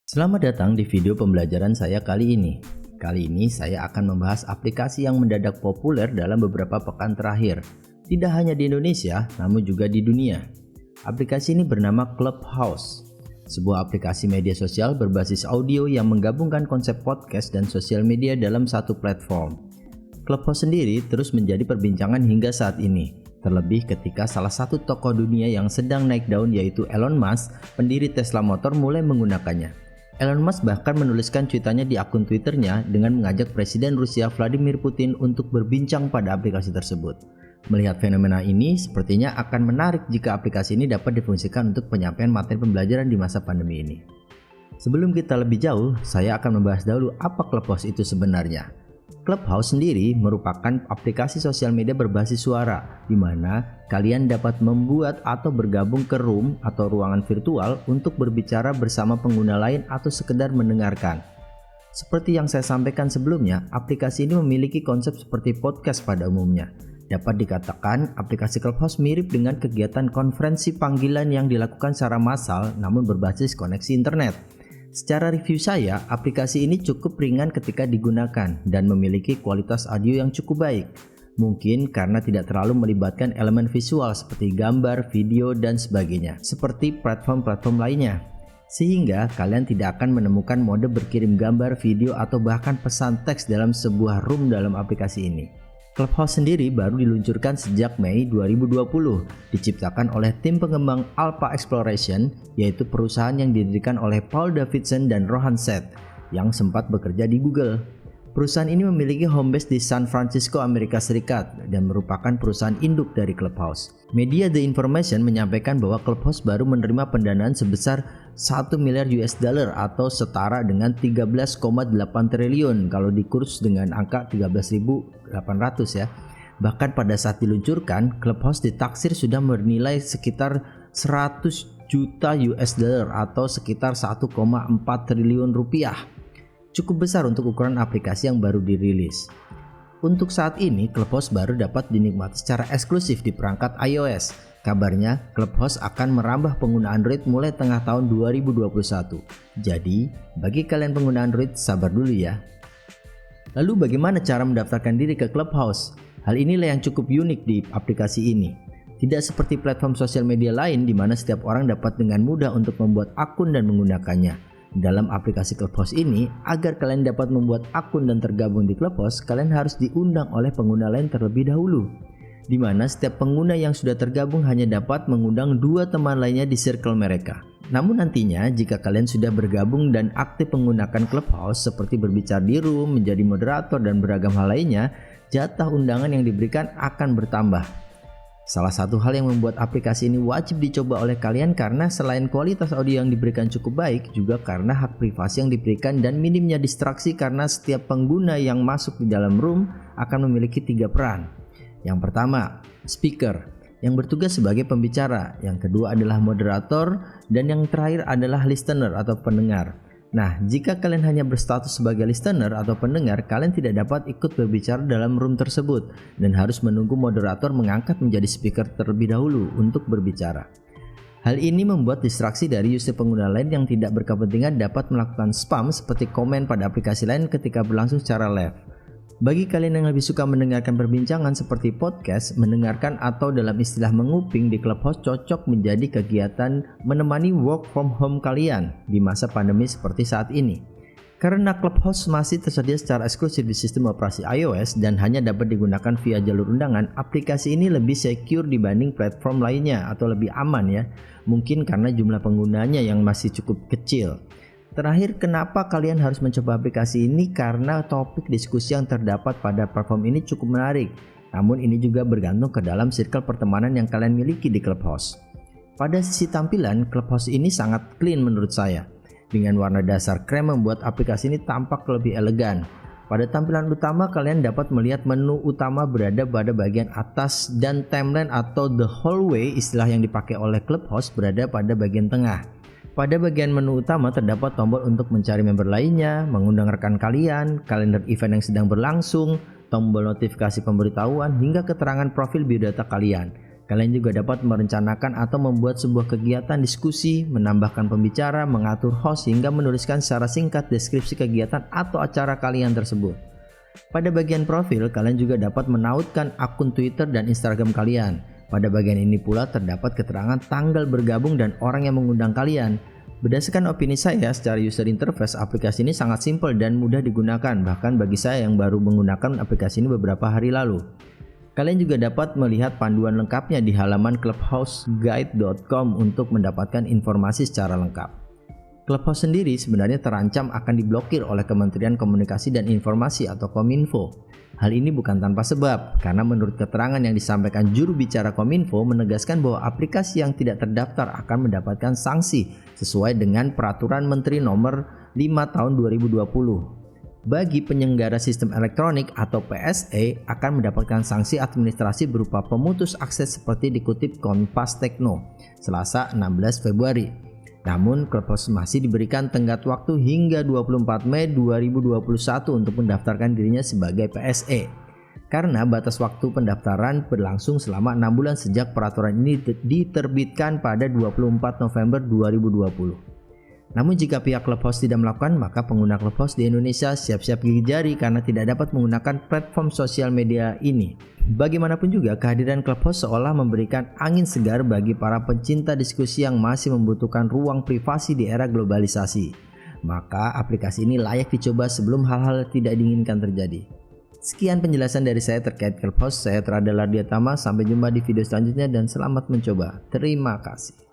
Selamat datang di video pembelajaran saya kali ini. Kali ini saya akan membahas aplikasi yang mendadak populer dalam beberapa pekan terakhir. Tidak hanya di Indonesia, namun juga di dunia. Aplikasi ini bernama Clubhouse, sebuah aplikasi media sosial berbasis audio yang menggabungkan konsep podcast dan sosial media dalam satu platform. Clubhouse sendiri terus menjadi perbincangan hingga saat ini. Terlebih ketika salah satu tokoh dunia yang sedang naik daun yaitu Elon Musk, pendiri Tesla Motor mulai menggunakannya. Elon Musk bahkan menuliskan cuitannya di akun Twitternya dengan mengajak Presiden Rusia Vladimir Putin untuk berbincang pada aplikasi tersebut. Melihat fenomena ini, sepertinya akan menarik jika aplikasi ini dapat difungsikan untuk penyampaian materi pembelajaran di masa pandemi ini. Sebelum kita lebih jauh, saya akan membahas dahulu apa Clubhouse itu sebenarnya. Clubhouse sendiri merupakan aplikasi sosial media berbasis suara, di mana kalian dapat membuat atau bergabung ke room atau ruangan virtual untuk berbicara bersama pengguna lain atau sekedar mendengarkan. Seperti yang saya sampaikan sebelumnya, aplikasi ini memiliki konsep seperti podcast pada umumnya. Dapat dikatakan, aplikasi Clubhouse mirip dengan kegiatan konferensi panggilan yang dilakukan secara massal namun berbasis koneksi internet. Secara review saya, aplikasi ini cukup ringan ketika digunakan dan memiliki kualitas audio yang cukup baik. Mungkin karena tidak terlalu melibatkan elemen visual seperti gambar, video, dan sebagainya, seperti platform-platform lainnya. Sehingga kalian tidak akan menemukan mode berkirim gambar, video, atau bahkan pesan teks dalam sebuah room dalam aplikasi ini. Clubhouse sendiri baru diluncurkan sejak Mei 2020, diciptakan oleh tim pengembang Alpha Exploration, yaitu perusahaan yang didirikan oleh Paul Davidson dan Rohan Seth, yang sempat bekerja di Google. Perusahaan ini memiliki home base di San Francisco, Amerika Serikat, dan merupakan perusahaan induk dari Clubhouse. Media The Information menyampaikan bahwa Clubhouse baru menerima pendanaan sebesar 1 miliar US dollar atau setara dengan 13,8 triliun kalau dikurs dengan angka 13.800 ya. Bahkan pada saat diluncurkan, Clubhouse ditaksir sudah bernilai sekitar 100 juta US dollar atau sekitar 1,4 triliun rupiah. Cukup besar untuk ukuran aplikasi yang baru dirilis. Untuk saat ini, Clubhouse baru dapat dinikmati secara eksklusif di perangkat iOS. Kabarnya, Clubhouse akan merambah pengguna Android mulai tengah tahun 2021. Jadi, bagi kalian pengguna Android, sabar dulu ya. Lalu bagaimana cara mendaftarkan diri ke Clubhouse? Hal inilah yang cukup unik di aplikasi ini. Tidak seperti platform sosial media lain di mana setiap orang dapat dengan mudah untuk membuat akun dan menggunakannya. Dalam aplikasi Clubhouse ini, agar kalian dapat membuat akun dan tergabung di Clubhouse, kalian harus diundang oleh pengguna lain terlebih dahulu. Di mana setiap pengguna yang sudah tergabung hanya dapat mengundang 2 teman lainnya di circle mereka. Namun nantinya, jika kalian sudah bergabung dan aktif menggunakan Clubhouse seperti berbicara di room, menjadi moderator, dan beragam hal lainnya, jatah undangan yang diberikan akan bertambah. Salah satu hal yang membuat aplikasi ini wajib dicoba oleh kalian karena selain kualitas audio yang diberikan cukup baik, juga karena hak privasi yang diberikan dan minimnya distraksi karena setiap pengguna yang masuk di dalam room akan memiliki 3 peran. Yang pertama, speaker, yang bertugas sebagai pembicara. Yang kedua adalah moderator, dan yang terakhir adalah listener atau pendengar. Nah, jika kalian hanya berstatus sebagai listener atau pendengar, kalian tidak dapat ikut berbicara dalam room tersebut dan harus menunggu moderator mengangkat menjadi speaker terlebih dahulu untuk berbicara. Hal ini membuat distraksi dari user pengguna lain yang tidak berkepentingan dapat melakukan spam seperti komen pada aplikasi lain ketika berlangsung secara live. Bagi kalian yang lebih suka mendengarkan perbincangan seperti podcast, mendengarkan atau dalam istilah menguping di Clubhouse cocok menjadi kegiatan menemani work from home kalian di masa pandemi seperti saat ini. Karena Clubhouse masih tersedia secara eksklusif di sistem operasi iOS dan hanya dapat digunakan via jalur undangan, aplikasi ini lebih secure dibanding platform lainnya atau lebih aman ya. Mungkin karena jumlah penggunanya yang masih cukup kecil. Terakhir, kenapa kalian harus mencoba aplikasi ini? Karena topik diskusi yang terdapat pada platform ini cukup menarik. Namun ini juga bergantung ke dalam circle pertemanan yang kalian miliki di Clubhouse. Pada sisi tampilan, Clubhouse ini sangat clean menurut saya. Dengan warna dasar krem membuat aplikasi ini tampak lebih elegan. Pada tampilan utama, kalian dapat melihat menu utama berada pada bagian atas dan timeline atau the hallway, istilah yang dipakai oleh Clubhouse, berada pada bagian tengah. Pada bagian menu utama terdapat tombol untuk mencari member lainnya, mengundang rekan kalian, kalender event yang sedang berlangsung, tombol notifikasi pemberitahuan, hingga keterangan profil biodata kalian. Kalian juga dapat merencanakan atau membuat sebuah kegiatan diskusi, menambahkan pembicara, mengatur host, hingga menuliskan secara singkat deskripsi kegiatan atau acara kalian tersebut. Pada bagian profil, kalian juga dapat menautkan akun Twitter dan Instagram kalian. Pada bagian ini pula terdapat keterangan tanggal bergabung dan orang yang mengundang kalian. Berdasarkan opini saya, secara user interface aplikasi ini sangat simpel dan mudah digunakan, bahkan bagi saya yang baru menggunakan aplikasi ini beberapa hari lalu. Kalian juga dapat melihat panduan lengkapnya di halaman clubhouseguide.com untuk mendapatkan informasi secara lengkap. Clubhouse sendiri sebenarnya terancam akan diblokir oleh Kementerian Komunikasi dan Informasi atau Kominfo. Hal ini bukan tanpa sebab, karena menurut keterangan yang disampaikan juru bicara Kominfo menegaskan bahwa aplikasi yang tidak terdaftar akan mendapatkan sanksi sesuai dengan Peraturan Menteri Nomor 5 Tahun 2020. Bagi penyelenggara sistem elektronik atau PSE akan mendapatkan sanksi administrasi berupa pemutus akses seperti dikutip Kompas Tekno, Selasa 16 Februari. Namun, Clubhouse masih diberikan tenggat waktu hingga 24 Mei 2021 untuk mendaftarkan dirinya sebagai PSE. Karena batas waktu pendaftaran berlangsung selama 6 bulan sejak peraturan ini diterbitkan pada 24 November 2020. Namun jika pihak Clubhouse tidak melakukan, maka pengguna Clubhouse di Indonesia siap-siap gigi jari karena tidak dapat menggunakan platform sosial media ini. Bagaimanapun juga, kehadiran Clubhouse seolah memberikan angin segar bagi para pencinta diskusi yang masih membutuhkan ruang privasi di era globalisasi. Maka aplikasi ini layak dicoba sebelum hal-hal tidak diinginkan terjadi. Sekian penjelasan dari saya terkait Clubhouse. Saya Trada Lardiatama. Sampai jumpa di video selanjutnya dan selamat mencoba. Terima kasih.